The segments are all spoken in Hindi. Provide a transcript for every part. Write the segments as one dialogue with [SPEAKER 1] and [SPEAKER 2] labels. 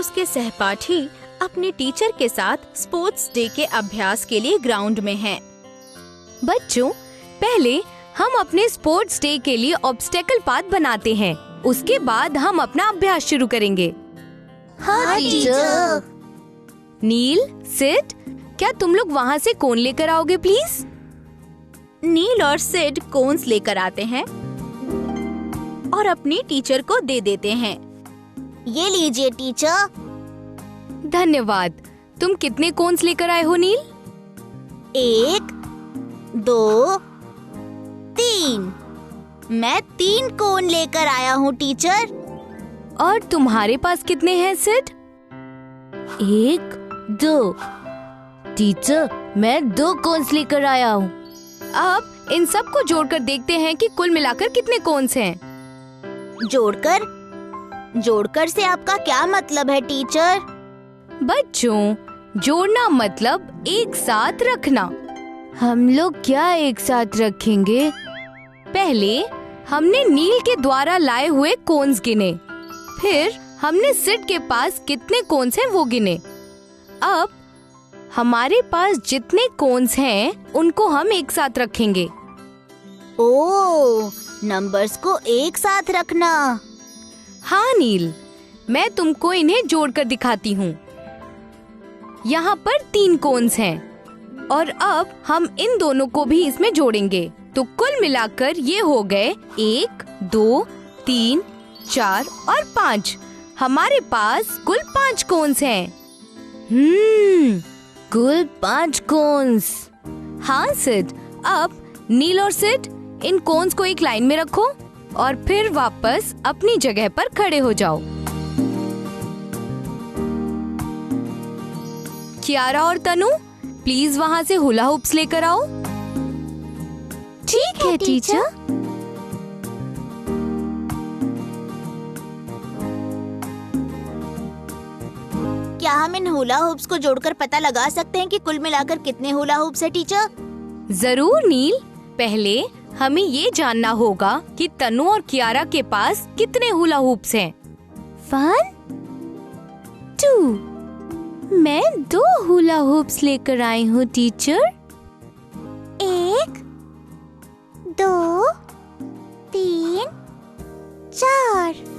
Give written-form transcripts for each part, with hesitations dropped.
[SPEAKER 1] उसके सहपाठी अपने टीचर के साथ स्पोर्ट्स डे के अभ्यास के लिए ग्राउंड में हैं।
[SPEAKER 2] बच्चों, पहले हम अपने स्पोर्ट्स डे के लिए ऑब्स्टेकल पाथ बनाते हैं। उसके बाद हम अपना अभ्यास शुरू करेंगे।
[SPEAKER 3] हाँ टीचर।
[SPEAKER 2] नील, सिड, क्या तुम लोग वहाँ से कोन लेकर आओगे प्लीज?
[SPEAKER 1] नील और सिड कोन्स लेकर आते हैं और अपनी टीचर को दे देते हैं।
[SPEAKER 3] ये लीजिए टीचर।
[SPEAKER 2] धन्यवाद। तुम कितने कोन्स लेकर आए हो नील?
[SPEAKER 3] 1, 2, 3। मैं 3 कोन लेकर आया हूँ टीचर।
[SPEAKER 2] और तुम्हारे पास कितने हैं सिड?
[SPEAKER 4] 1, 2। टीचर, मैं 2 कोन्स लेकर आया हूँ।
[SPEAKER 2] अब इन सब को जोड़कर देखते हैं कि कुल मिलाकर कितने कोन्स हैं।
[SPEAKER 3] जोड़कर से आपका क्या मतलब है टीचर?
[SPEAKER 2] बच्चों, जोड़ना मतलब एक साथ रखना।
[SPEAKER 4] हम लोग क्या एक साथ रखेंगे?
[SPEAKER 2] पहले हमने नील के द्वारा लाए हुए कोन्स गिने, फिर हमने सिड के पास कितने कोन्स हैं वो गिने। अब हमारे पास जितने कोन्स हैं उनको हम एक साथ रखेंगे।
[SPEAKER 3] ओह, नंबर्स को एक साथ रखना।
[SPEAKER 2] हाँ नील, मैं तुमको इन्हें जोड़कर दिखाती हूँ। यहाँ पर 3 कोन्स हैं और अब हम इन दोनों को भी इसमें जोड़ेंगे, तो कुल मिलाकर ये हो गए 1, 2, 3, 4 और 5। हमारे पास कुल 5 कोन्स हैं।
[SPEAKER 4] कुल 5 कोन्स।
[SPEAKER 2] हाँ सिड, अब नील और सिड इन कोन्स को एक लाइन में रखो और फिर वापस अपनी जगह पर खड़े हो जाओ। कियारा और तनु, प्लीज वहाँ से हुला हुप्स लेकर आओ।
[SPEAKER 4] ठीक है टीचर।
[SPEAKER 3] क्या हम इन हुला हुप्स को जोड़कर पता लगा सकते हैं कि कुल मिलाकर कितने हुला हुप्स है टीचर?
[SPEAKER 2] जरूर नील, पहले हमें ये जानना होगा कि तनु और कियारा के पास कितने हुला हुप्स हैं।
[SPEAKER 4] 1, 2। मैं 2 हुला हुप्स लेकर आई हूँ टीचर।
[SPEAKER 3] 1, 2, 3, 4।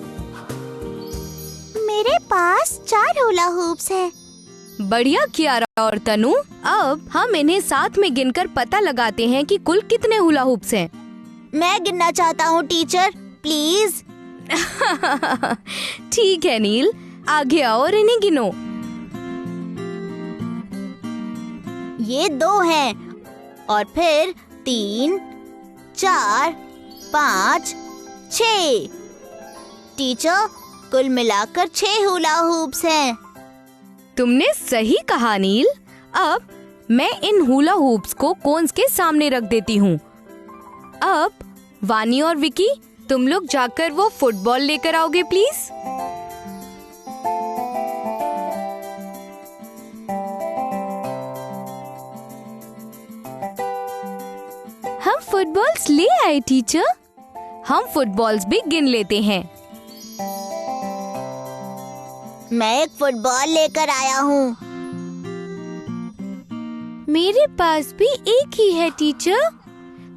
[SPEAKER 3] मेरे पास 4 हुला हुप्स हैं।
[SPEAKER 2] बढ़िया कियारा और तनु, अब हम इन्हें साथ में गिनकर पता लगाते हैं कि कुल कितने हुला हुप्स हैं।
[SPEAKER 3] मैं गिनना चाहता हूँ टीचर, प्लीज।
[SPEAKER 2] ठीक है नील, आगे आओ और इन्हें गिनो।
[SPEAKER 3] ये 2 हैं और फिर 3, 4, 5, 6। टीचर, कुल मिलाकर 6 हुला हुप्स हैं।
[SPEAKER 2] तुमने सही कहा नील। अब मैं इन हुला हुप्स को कोन्स के सामने रख देती हूँ। अब वानी और विकी, तुम लोग जाकर वो फुटबॉल लेकर आओगे प्लीज।
[SPEAKER 4] हम फुटबॉल्स ले आए टीचर।
[SPEAKER 2] हम फुटबॉल्स भी गिन लेते हैं।
[SPEAKER 3] मैं एक फुटबॉल लेकर आया हूँ।
[SPEAKER 4] मेरे पास भी एक ही है टीचर।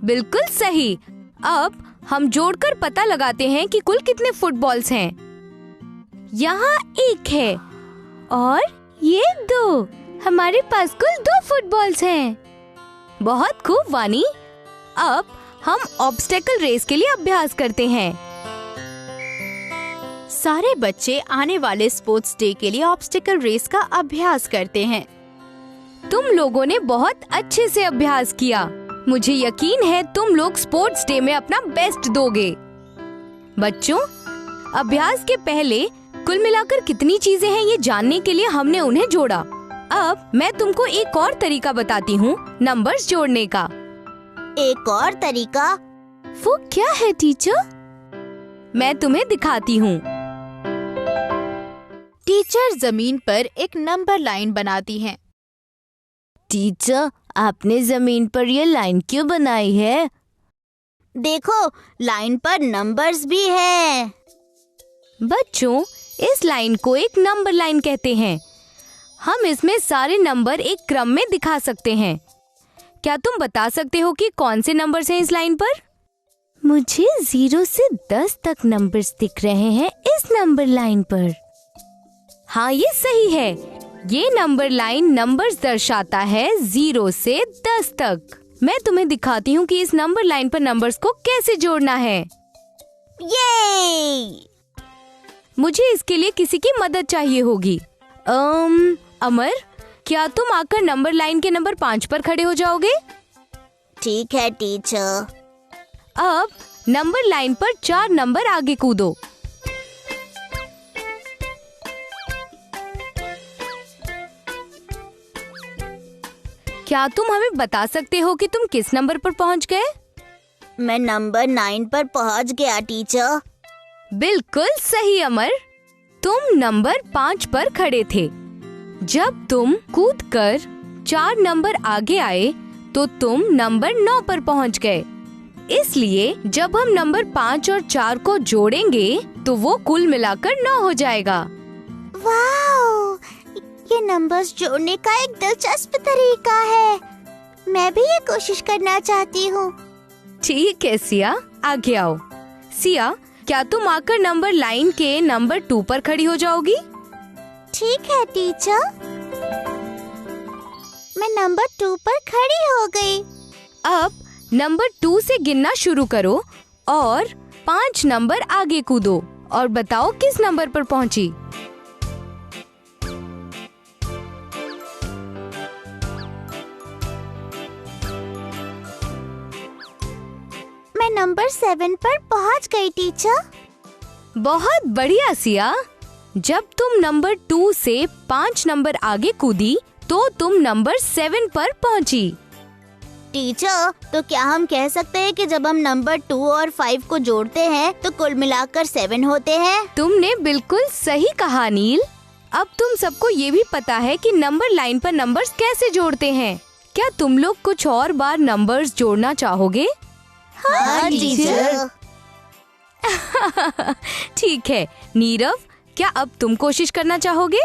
[SPEAKER 2] बिल्कुल सही। अब हम जोड़कर पता लगाते हैं कि कुल कितने फुटबॉल्स हैं।
[SPEAKER 4] यहाँ 1 है और ये 2। हमारे पास कुल 2 फुटबॉल्स हैं।
[SPEAKER 2] बहुत खूब वानी। अब हम ऑब्स्टेकल रेस के लिए अभ्यास करते हैं।
[SPEAKER 1] सारे बच्चे आने वाले स्पोर्ट्स डे के लिए ऑब्स्टेकल रेस का अभ्यास करते हैं।
[SPEAKER 2] तुम लोगों ने बहुत अच्छे से अभ्यास किया। मुझे यकीन है तुम लोग स्पोर्ट्स डे में अपना बेस्ट दोगे। बच्चों, अभ्यास के पहले कुल मिलाकर कितनी चीजें हैं ये जानने के लिए हमने उन्हें जोड़ा। अब मैं तुमको एक और तरीका बताती हूँ नंबर्स जोड़ने का।
[SPEAKER 3] एक और तरीका?
[SPEAKER 4] वो क्या है टीचर?
[SPEAKER 2] मैं तुम्हें दिखाती हूँ।
[SPEAKER 1] टीचर जमीन पर एक नंबर लाइन बनाती हैं।
[SPEAKER 4] टीचर, आपने जमीन पर ये लाइन क्यों बनाई है?
[SPEAKER 3] देखो, लाइन पर नंबर्स भी हैं।
[SPEAKER 2] बच्चों, इस लाइन को एक नंबर लाइन कहते हैं। हम इसमें सारे नंबर एक क्रम में दिखा सकते हैं। क्या तुम बता सकते हो कि कौन से नंबर्स हैं इस लाइन पर?
[SPEAKER 4] मुझे 0 से 10 तक नंबर्स दिख रहे हैं इस नंबर लाइन पर।
[SPEAKER 2] हाँ, ये सही है। ये नंबर लाइन नंबर्स दर्शाता है 0 से 10 तक। मैं तुम्हें दिखाती हूँ कि इस नंबर लाइन पर नंबर्स को कैसे जोड़ना है।
[SPEAKER 3] ये
[SPEAKER 2] मुझे इसके लिए किसी की मदद चाहिए होगी। अमर, क्या तुम आकर नंबर लाइन के नंबर 5 पर खड़े हो जाओगे?
[SPEAKER 3] ठीक है टीचर।
[SPEAKER 2] अब नंबर लाइन पर 4 नंबर आगे कूदो। क्या तुम हमें बता सकते हो कि तुम किस नंबर पर पहुंच गए?
[SPEAKER 3] मैं नंबर 9 पर पहुंच गया टीचर।
[SPEAKER 2] बिल्कुल सही अमर, तुम नंबर 5 पर खड़े थे। जब तुम कूदकर 4 नंबर आगे आए तो तुम नंबर 9 पर पहुंच गए। इसलिए जब हम नंबर 5 और 4 को जोड़ेंगे तो वो कुल मिलाकर 9 हो जाएगा।
[SPEAKER 3] वाओ, ये नंबर्स जोड़ने का एक दिलचस्प तरीका है। मैं भी ये कोशिश करना चाहती हूँ।
[SPEAKER 2] ठीक है सिया, आगे आओ। सिया, क्या तुम आकर नंबर लाइन के नंबर 2 पर खड़ी हो जाओगी?
[SPEAKER 3] ठीक है टीचर। मैं नंबर 2 पर खड़ी हो गई।
[SPEAKER 2] अब नंबर 2 से गिनना शुरू करो और 5 नंबर आगे कूदो और बताओ किस नंबर पर पहुंची।
[SPEAKER 3] मैं नंबर 7 पर पहुंच गई टीचर।
[SPEAKER 2] बहुत बढ़िया सिया। जब तुम नंबर 2 से 5 नंबर आगे कूदी तो तुम नंबर 7 पर पहुंची।
[SPEAKER 3] टीचर, तो क्या हम कह सकते हैं कि जब हम नंबर 2 और 5 को जोड़ते हैं तो कुल मिलाकर 7 होते हैं?
[SPEAKER 2] तुमने बिल्कुल सही कहा नील। अब तुम सबको ये भी पता है कि नंबर लाइन पर नंबर्स कैसे जोड़ते हैं। क्या तुम लोग कुछ और बार नंबर्स जोड़ना चाहोगे?
[SPEAKER 3] हाँ टीचर।
[SPEAKER 2] ठीक है नीरव, क्या अब तुम कोशिश करना चाहोगे?